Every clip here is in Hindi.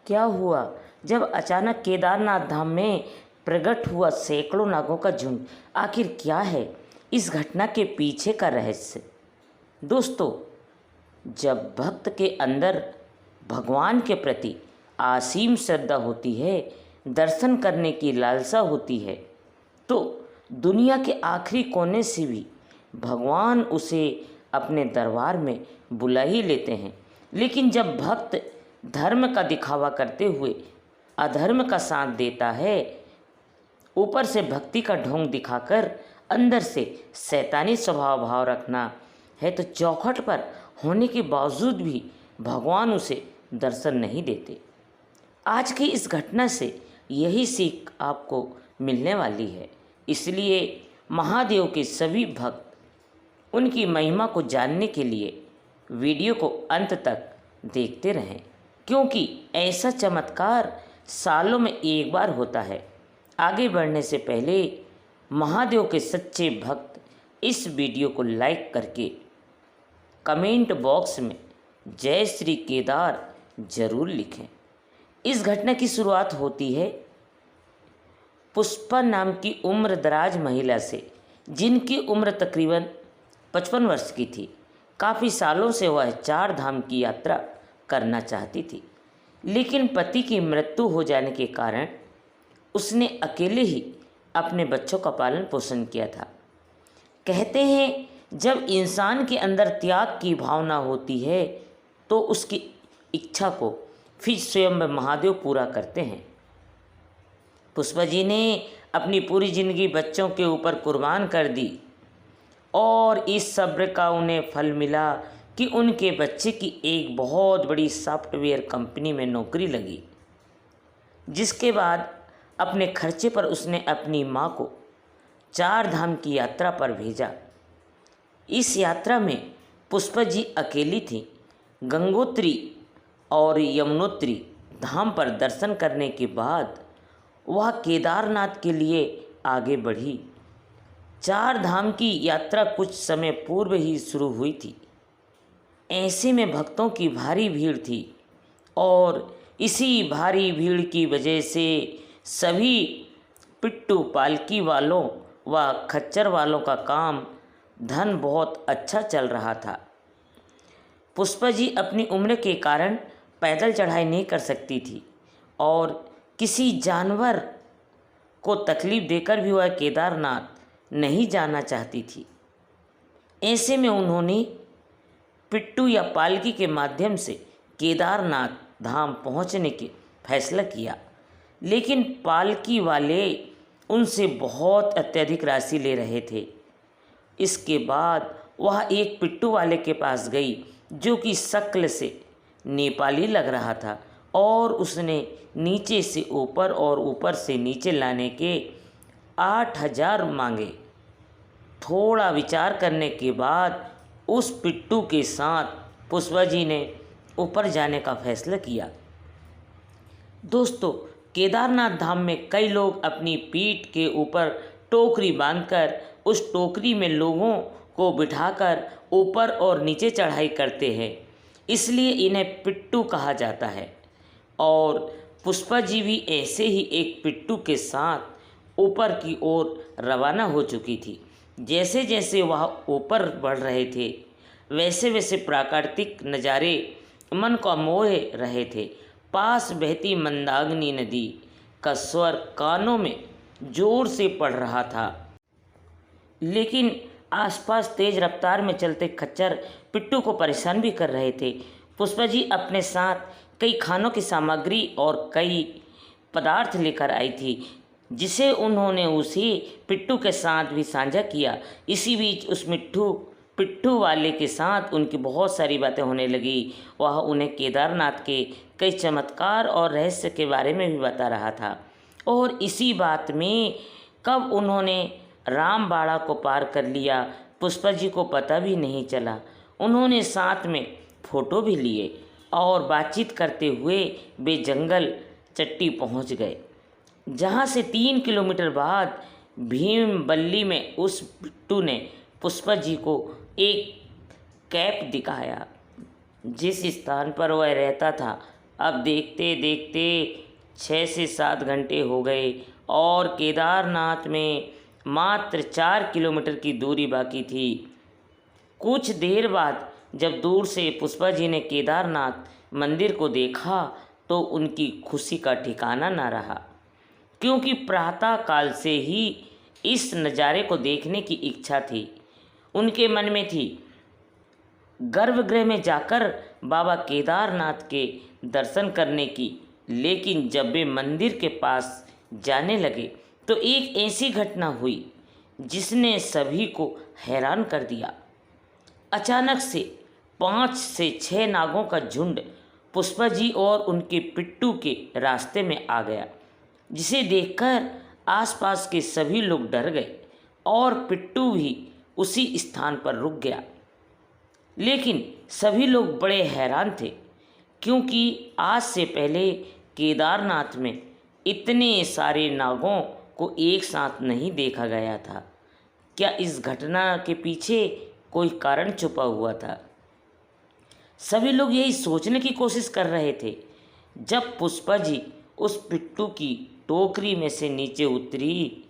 क्या हुआ जब अचानक केदारनाथ धाम में प्रकट हुआ सैकड़ों नागों का झुंड? आखिर क्या है इस घटना के पीछे का रहस्य? दोस्तों, जब भक्त के अंदर भगवान के प्रति असीम श्रद्धा होती है, दर्शन करने की लालसा होती है, तो दुनिया के आखिरी कोने से भी भगवान उसे अपने दरबार में बुला ही लेते हैं। लेकिन जब भक्त धर्म का दिखावा करते हुए अधर्म का साथ देता है, ऊपर से भक्ति का ढोंग दिखाकर अंदर से शैतानी स्वभाव भाव रखना है, तो चौखट पर होने के बावजूद भी भगवान उसे दर्शन नहीं देते। आज की इस घटना से यही सीख आपको मिलने वाली है। इसलिए महादेव के सभी भक्त उनकी महिमा को जानने के लिए वीडियो को अंत तक देखते रहें, क्योंकि ऐसा चमत्कार सालों में एक बार होता है। आगे बढ़ने से पहले महादेव के सच्चे भक्त इस वीडियो को लाइक करके कमेंट बॉक्स में जय श्री केदार जरूर लिखें। इस घटना की शुरुआत होती है पुष्पा नाम की उम्र दराज महिला से, जिनकी उम्र तकरीबन 55 वर्ष की थी। काफ़ी सालों से वह 4 धाम की यात्रा करना चाहती थी, लेकिन पति की मृत्यु हो जाने के कारण उसने अकेले ही अपने बच्चों का पालन पोषण किया था। कहते हैं, जब इंसान के अंदर त्याग की भावना होती है तो उसकी इच्छा को फिर स्वयं महादेव पूरा करते हैं। पुष्पा जी ने अपनी पूरी ज़िंदगी बच्चों के ऊपर कुर्बान कर दी और इस सब्र का उन्हें फल मिला कि उनके बच्चे की एक बहुत बड़ी सॉफ्टवेयर कंपनी में नौकरी लगी, जिसके बाद अपने खर्चे पर उसने अपनी माँ को 4 धाम की यात्रा पर भेजा। इस यात्रा में पुष्पा जी अकेली थी। गंगोत्री और यमुनोत्री धाम पर दर्शन करने के बाद वह केदारनाथ के लिए आगे बढ़ी। 4 धाम की यात्रा कुछ समय पूर्व ही शुरू हुई थी। ऐसे में भक्तों की भारी भीड़ थी और इसी भारी भीड़ की वजह से सभी पिट्टू पालकी वालों व खच्चर वालों का काम धन बहुत अच्छा चल रहा था। पुष्पा जी अपनी उम्र के कारण पैदल चढ़ाई नहीं कर सकती थी और किसी जानवर को तकलीफ़ देकर भी वह केदारनाथ नहीं जाना चाहती थी। ऐसे में उन्होंने पिट्टू या पालकी के माध्यम से केदारनाथ धाम पहुंचने के फैसला किया, लेकिन पालकी वाले उनसे बहुत अत्यधिक राशि ले रहे थे। इसके बाद वह एक पिट्टू वाले के पास गई, जो कि शक्ल से नेपाली लग रहा था, और उसने नीचे से ऊपर और ऊपर से नीचे लाने के 8,000 मांगे। थोड़ा विचार करने के बाद उस पिट्टू के साथ पुष्पा जी ने ऊपर जाने का फैसला किया। दोस्तों, केदारनाथ धाम में कई लोग अपनी पीठ के ऊपर टोकरी बांधकर उस टोकरी में लोगों को बिठाकर ऊपर और नीचे चढ़ाई करते हैं, इसलिए इन्हें पिट्टू कहा जाता है। और पुष्पा जी भी ऐसे ही एक पिट्टू के साथ ऊपर की ओर रवाना हो चुकी थी। जैसे जैसे वह ऊपर बढ़ रहे थे, वैसे वैसे प्राकृतिक नज़ारे मन को मोह रहे थे। पास बहती मंदाकिनी नदी का स्वर कानों में जोर से पड़ रहा था, लेकिन आसपास तेज रफ्तार में चलते खच्चर पिट्टू को परेशान भी कर रहे थे। पुष्पा जी अपने साथ कई खानों की सामग्री और कई पदार्थ लेकर आई थी, जिसे उन्होंने उसी पिट्टू के साथ भी साझा किया। इसी बीच उस पिट्ठू वाले के साथ उनकी बहुत सारी बातें होने लगी। वह उन्हें केदारनाथ के कई चमत्कार और रहस्य के बारे में भी बता रहा था। और इसी बात में कब उन्होंने रामबाड़ा को पार कर लिया, पुष्पा जी को पता भी नहीं चला। उन्होंने साथ में फ़ोटो भी लिए और बातचीत करते हुए वे जंगल चट्टी पहुंच गए, जहां से 3 किलोमीटर बाद भीमबल्ली में उस पिट्टू ने पुष्पा जी को एक कैप दिखाया। जिस स्थान पर वह रहता था अब देखते देखते 6 से 7 घंटे हो गए और केदारनाथ में मात्र 4 किलोमीटर की दूरी बाकी थी। कुछ देर बाद जब दूर से पुष्पा जी ने केदारनाथ मंदिर को देखा तो उनकी खुशी का ठिकाना न रहा, क्योंकि प्रातः काल से ही इस नज़ारे को देखने की इच्छा थी। उनके मन में थी गर्भगृह में जाकर बाबा केदारनाथ के दर्शन करने की, लेकिन जब वे मंदिर के पास जाने लगे तो एक ऐसी घटना हुई जिसने सभी को हैरान कर दिया। अचानक से 5 से 6 नागों का झुंड पुष्पा जी और उनके पिट्टू के रास्ते में आ गया, जिसे देखकर आसपास के सभी लोग डर गए और पिट्टू भी उसी स्थान पर रुक गया। लेकिन सभी लोग बड़े हैरान थे, क्योंकि आज से पहले केदारनाथ में इतने सारे नागों को एक साथ नहीं देखा गया था। क्या इस घटना के पीछे कोई कारण छुपा हुआ था? सभी लोग यही सोचने की कोशिश कर रहे थे जब पुष्पा जी उस पिट्टू की टोकरी में से नीचे उतरी।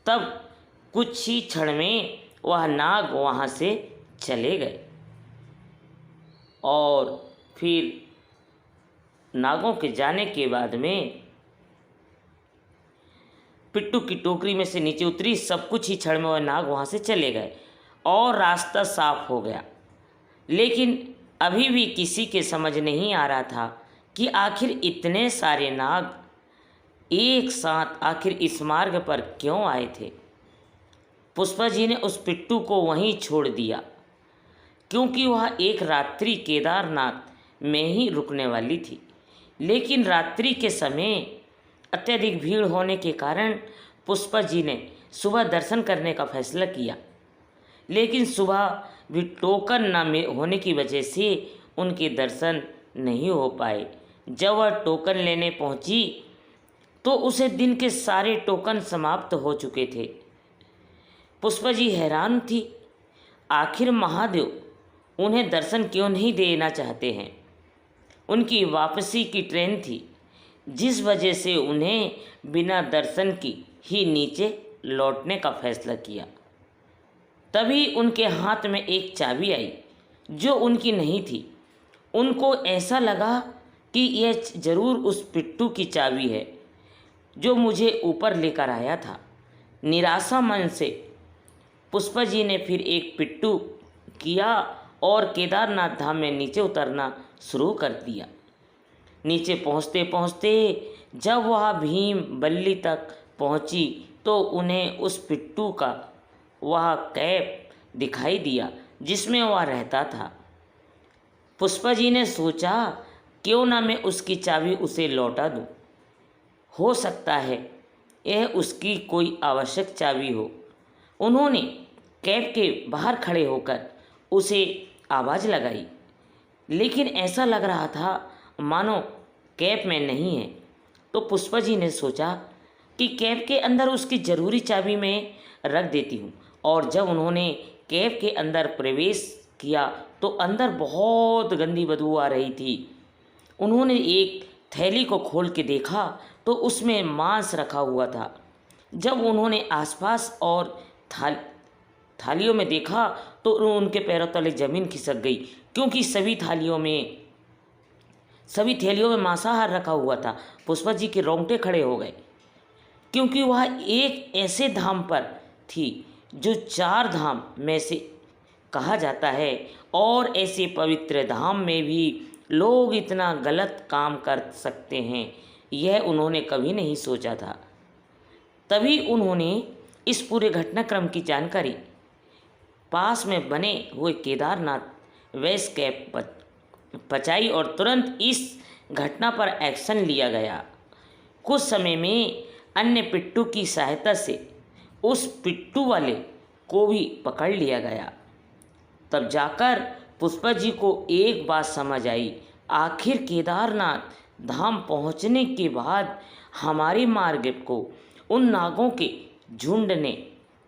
तब कुछ ही क्षण में वह नाग वहाँ से चले गए और फिर नागों के जाने के बाद में पिट्टू की टोकरी में से नीचे उतरी। सब कुछ ही क्षण में वह नाग वहाँ से चले गए और रास्ता साफ हो गया। लेकिन अभी भी किसी के समझ नहीं आ रहा था कि आखिर इतने सारे नाग एक साथ आखिर इस मार्ग पर क्यों आए थे। पुष्पा जी ने उस पिट्टू को वहीं छोड़ दिया, क्योंकि वह एक रात्रि केदारनाथ में ही रुकने वाली थी। लेकिन रात्रि के समय अत्यधिक भीड़ होने के कारण पुष्पा जी ने सुबह दर्शन करने का फैसला किया, लेकिन सुबह भी टोकन न होने की वजह से उनके दर्शन नहीं हो पाए। जब वह टोकन लेने पहुंची तो उसे दिन के सारे टोकन समाप्त हो चुके थे। पुष्पा जी हैरान थी, आखिर महादेव उन्हें दर्शन क्यों नहीं देना चाहते हैं। उनकी वापसी की ट्रेन थी, जिस वजह से उन्हें बिना दर्शन की ही नीचे लौटने का फैसला किया। तभी उनके हाथ में एक चाबी आई जो उनकी नहीं थी। उनको ऐसा लगा कि यह ज़रूर उस पिट्टू की चाबी है जो मुझे ऊपर लेकर आया था। निराशा मन से पुष्पा जी ने फिर एक पिट्टू किया और केदारनाथ धाम में नीचे उतरना शुरू कर दिया। नीचे पहुँचते पहुँचते जब वह भीम बल्ली तक पहुँची तो उन्हें उस पिट्टू का वह कैप दिखाई दिया जिसमें वह रहता था। पुष्पा जी ने सोचा क्यों ना मैं उसकी चाबी उसे लौटा दूं। हो सकता है यह उसकी कोई आवश्यक चाबी हो। उन्होंने कैब के बाहर खड़े होकर उसे आवाज़ लगाई, लेकिन ऐसा लग रहा था मानो कैब में नहीं है। तो पुष्पा जी ने सोचा कि कैब के अंदर उसकी ज़रूरी चाबी मैं रख देती हूँ। और जब उन्होंने कैब के अंदर प्रवेश किया तो अंदर बहुत गंदी बदबू आ रही थी। उन्होंने एक थैली को खोल के देखा तो उसमें मांस रखा हुआ था। जब उन्होंने आसपास और थालियों में देखा तो उनके पैरों तले ज़मीन खिसक गई, क्योंकि सभी थैलियों में मांसाहार रखा हुआ था। पुष्पा जी के रोंगटे खड़े हो गए, क्योंकि वह एक ऐसे धाम पर थी जो 4 धाम में से कहा जाता है, और ऐसे पवित्र धाम में भी लोग इतना गलत काम कर सकते हैं, यह उन्होंने कभी नहीं सोचा था। तभी उन्होंने इस पूरे घटनाक्रम की जानकारी पास में बने हुए केदारनाथ बेस कैंप पहुंचाई और तुरंत इस घटना पर एक्शन लिया गया। कुछ समय में अन्य पिट्टू की सहायता से उस पिट्टू वाले को भी पकड़ लिया गया। तब जाकर पुष्पा जी को एक बात समझ आई, आखिर केदारनाथ धाम पहुंचने के बाद हमारे मार्ग को उन नागों के झुंड ने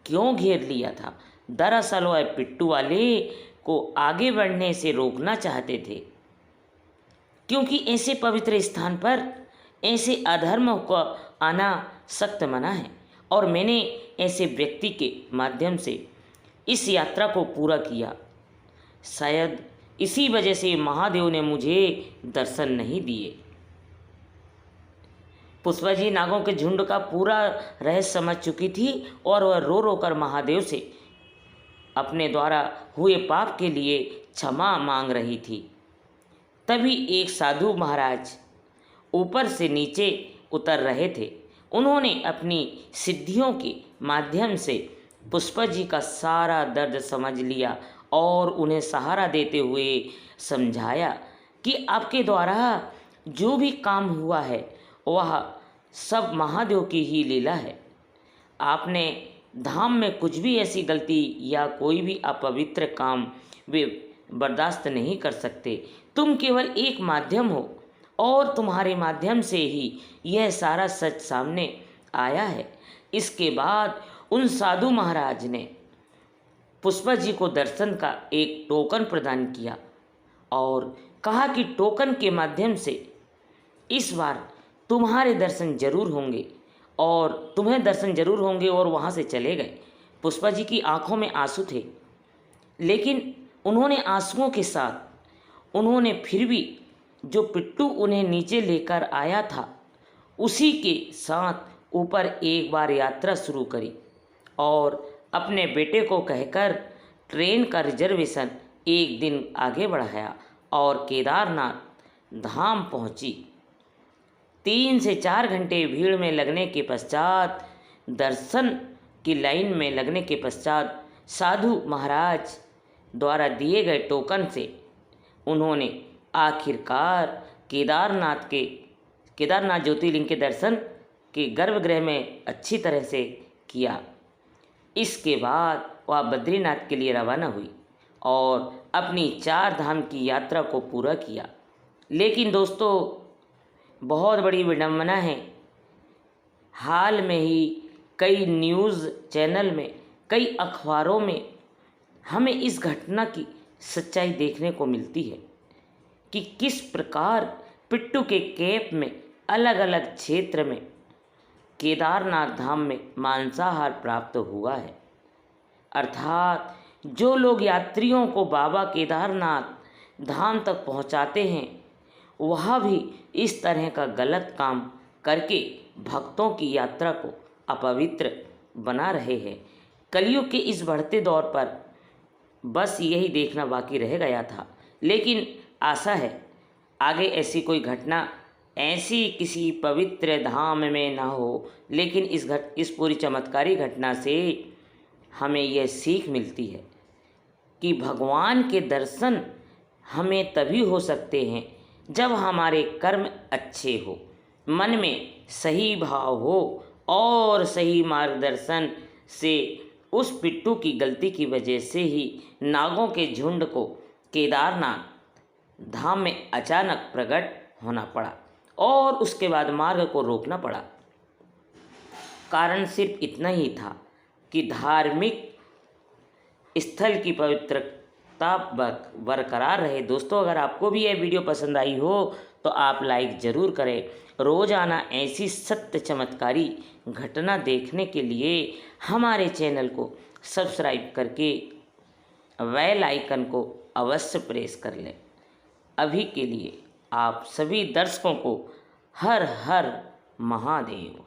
क्यों घेर लिया था। दरअसल वह पिट्टू वाले को आगे बढ़ने से रोकना चाहते थे। क्योंकि ऐसे पवित्र स्थान पर ऐसे अधर्म को आना सख्त मना है और मैंने ऐसे व्यक्ति के माध्यम से इस यात्रा को पूरा किया। शायद इसी वजह से महादेव ने मुझे दर्शन नहीं दिए। पुष्पा जी नागों के झुंड का पूरा रहस्य समझ चुकी थी और वह रो रो कर महादेव से अपने द्वारा हुए पाप के लिए क्षमा मांग रही थी। तभी एक साधु महाराज ऊपर से नीचे उतर रहे थे। उन्होंने अपनी सिद्धियों के माध्यम से पुष्पा जी का सारा दर्द समझ लिया और उन्हें सहारा देते हुए समझाया कि आपके द्वारा जो भी काम हुआ है वह सब महादेव की ही लीला है। आपने धाम में कुछ भी ऐसी गलती या कोई भी अपवित्र काम वे बर्दाश्त नहीं कर सकते। तुम केवल एक माध्यम हो और तुम्हारे माध्यम से ही यह सारा सच सामने आया है। इसके बाद उन साधु महाराज ने पुष्पा जी को दर्शन का एक टोकन प्रदान किया और कहा कि टोकन के माध्यम से इस बार तुम्हारे दर्शन जरूर होंगे और तुम्हें दर्शन जरूर होंगे और वहाँ से चले गए। पुष्पा जी की आंखों में आंसू थे, लेकिन उन्होंने आंसुओं के साथ उन्होंने फिर भी जो पिट्टू उन्हें नीचे लेकर आया था उसी के साथ ऊपर एक बार यात्रा शुरू करी और अपने बेटे को कहकर ट्रेन का रिजर्वेशन एक दिन आगे बढ़ाया और केदारनाथ धाम पहुंची। 3 से 4 घंटे भीड़ में लगने के पश्चात, दर्शन की लाइन में लगने के पश्चात साधु महाराज द्वारा दिए गए टोकन से उन्होंने आखिरकार केदारनाथ ज्योतिर्लिंग के दर्शन के गर्भगृह में अच्छी तरह से किया। इसके बाद वह बद्रीनाथ के लिए रवाना हुई और अपनी 4 धाम की यात्रा को पूरा किया। लेकिन दोस्तों, बहुत बड़ी विडंबना है, हाल में ही कई न्यूज़ चैनल में, कई अखबारों में हमें इस घटना की सच्चाई देखने को मिलती है कि किस प्रकार पिट्टू के कैंप में अलग अलग क्षेत्र में केदारनाथ धाम में मांसाहार प्राप्त हुआ है। अर्थात जो लोग यात्रियों को बाबा केदारनाथ धाम तक पहुंचाते हैं वह भी इस तरह का गलत काम करके भक्तों की यात्रा को अपवित्र बना रहे हैं। कलयुग के इस बढ़ते दौर पर बस यही देखना बाकी रह गया था, लेकिन आशा है आगे ऐसी कोई घटना ऐसी किसी पवित्र धाम में ना हो। लेकिन इस पूरी चमत्कारी घटना से हमें यह सीख मिलती है कि भगवान के दर्शन हमें तभी हो सकते हैं जब हमारे कर्म अच्छे हो, मन में सही भाव हो और सही मार्गदर्शन से। उस पिट्टू की गलती की वजह से ही नागों के झुंड को केदारनाथ धाम में अचानक प्रकट होना पड़ा और उसके बाद मार्ग को रोकना पड़ा। कारण सिर्फ इतना ही था कि धार्मिक स्थल की पवित्रता बरकरार रहे। दोस्तों, अगर आपको भी यह वीडियो पसंद आई हो तो आप लाइक ज़रूर करें। रोज़ाना ऐसी सत्य चमत्कारी घटना देखने के लिए हमारे चैनल को सब्सक्राइब करके बेल आइकन को अवश्य प्रेस कर लें। अभी के लिए आप सभी दर्शकों को हर हर महादेव।